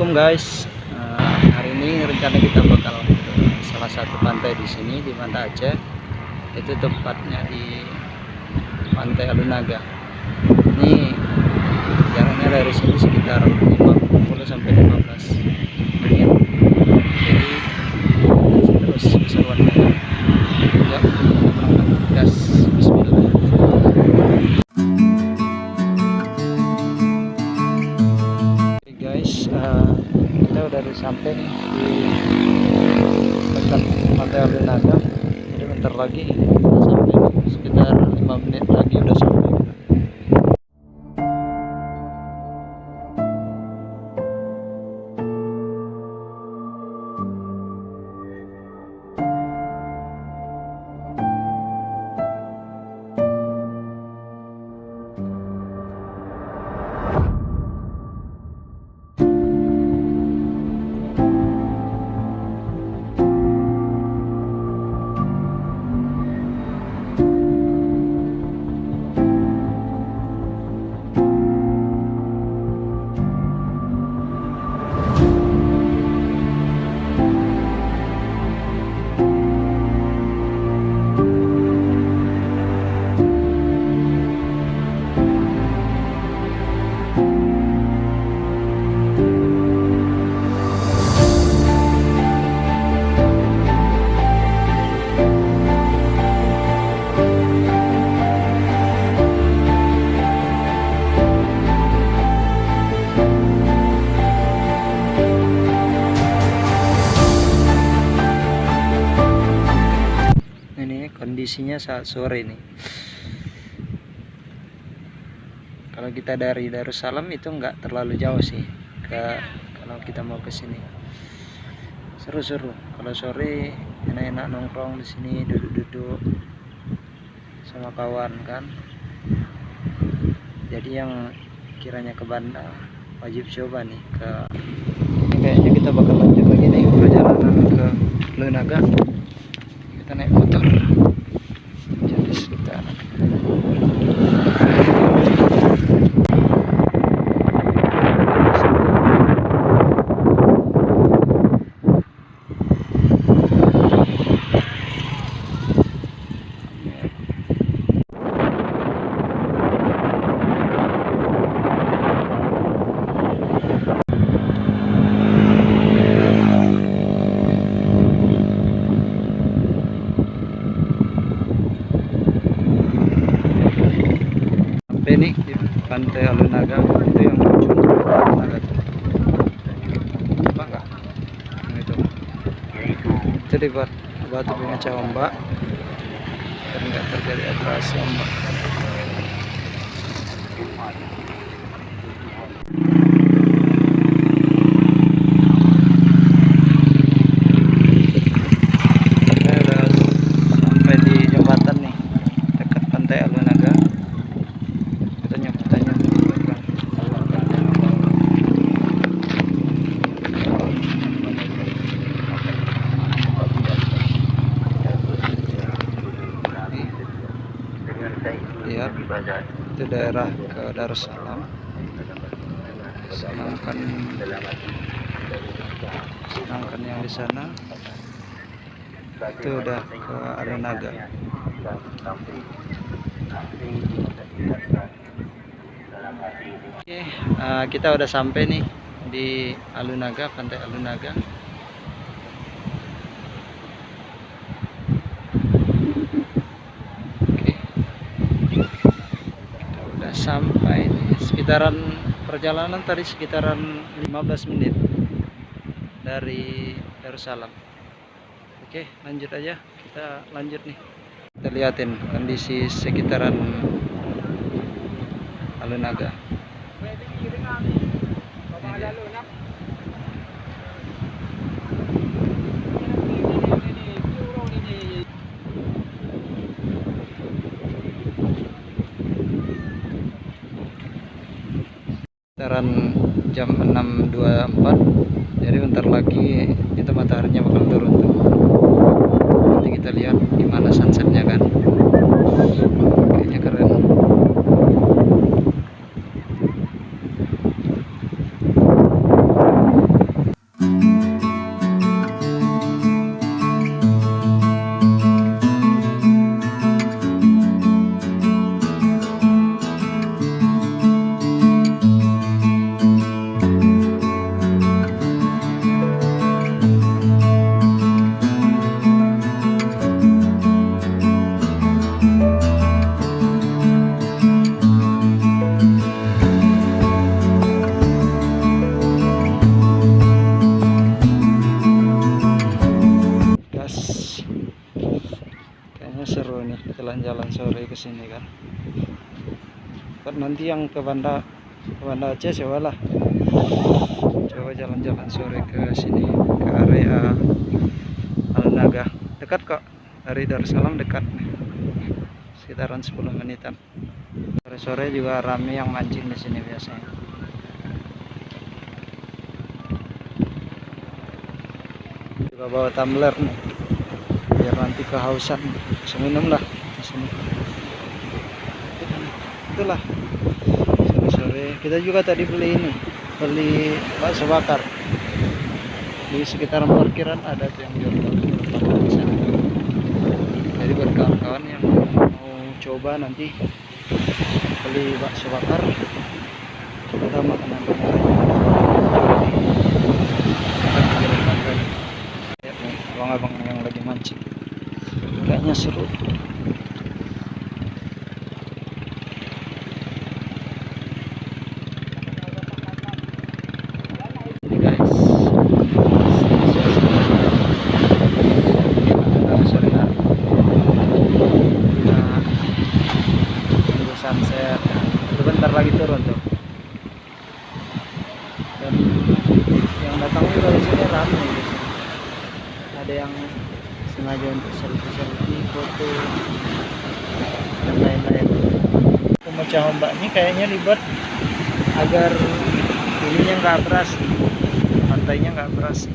Assalamualaikum guys. Hari ini rencana kita bakal ke salah satu pantai di sini di Banda Aceh. Itu tepatnya di Pantai Alunaga. Ini jaraknya dari sini sekitar 50 sampai 15 menit. Jadi terus keseruannya. Yuk, gas. Bismillah. Kita udah sampai nih di dekat Pantai Alunaga. Jadi bentar lagi kita sampai nih, sekitar 5 menit lagi udah sampai. Kondisinya saat sore nih. Kalau kita dari Darussalam itu nggak terlalu jauh sih kalau kita mau ke sini. Seru-seru. Kalau sore enak-enak nongkrong di sini, duduk-duduk sama kawan kan. Jadi yang kiranya ke Banda wajib coba nih ke. Kayaknya kita bakal lanjut lagi nih perjalanan ke Alunaga. Kita naik motor. Ini di Pantai Alunaga itu yang ujung Alunaga tuh. Apa enggak? Itu di batu pemecah ombak dan enggak terjadi abrasi ombak. Saya udah sampai di jembatan nih dekat Pantai Alunaga. Lihat itu daerah ke Darussalam. Senangkan yang di sana itu udah ke Alunaga. Oke, kita udah sampai nih di Alunaga, Pantai Alunaga. Sampai sekitaran perjalanan tadi sekitaran 15 menit dari Darussalam. Oke, lanjut aja, kita lanjut nih, kita liatin kondisi sekitaran Alunaga. Sekitaran jam 6.24, jadi bentar lagi itu mataharinya bakal turun tuh. Nanti kita lihat gimana sunsetnya kan, kayaknya keren. seru nih jalan-jalan sore ke sini kan. Nanti yang ke Banda Aceh coba lah. Coba jalan-jalan sore ke sini, ke area Alunaga. Dekat kok dari Darussalam, dekat sekitaran 10 menitan. Sore-sore juga rame yang mancing di sini biasanya. Juga bawa tumbler nih, biar nanti kehausan bisa minum lah di sini. Itulah sore-sore. Kita juga tadi beli bakso bakar di sekitar parkiran, ada tuh yang jual bakso di sana. Jadi buat kawan-kawan yang mau coba nanti beli bakso bakar, kita makan nanti abang-abang yang lagi mancing, kayaknya seru. Ini guys, sore hari nah, tunggu sunset, sebentar lagi turun tuh. Dan yang datang juga di sini ramai di sini. Ada yang sengaja untuk selfie, foto, dan lain-lain. Pemecah ombak ini kayaknya dibuat agar ininya nggak berasi, pantainya nggak berasi.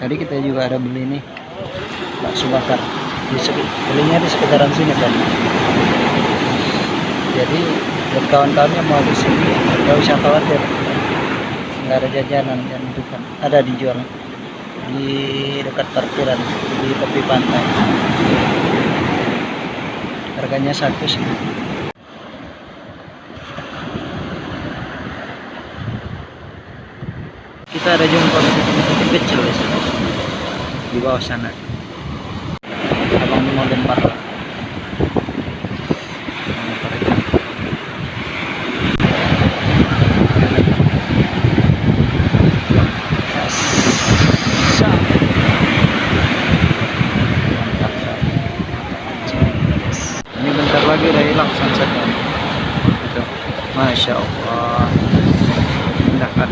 Tadi kita juga ada beli nih bakso bakar, belinya di sekitaran sini kan. Jadi buat kawan-kawan yang mau di sini nggak usah khawatir, nggak ada jajanan dan itu kan ada dijual di dekat parkiran di tepi pantai. Harganya satu sih. Kita ada jumpa kecil di bawah sana. Abang mau lempar lah. Ini bentar lagi udah hilang sunsetnya. Itu, masya Allah, indah kan.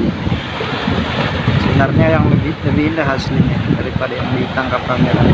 Sebenarnya yang lebih indah hasilnya daripada yang ditangkap kamera.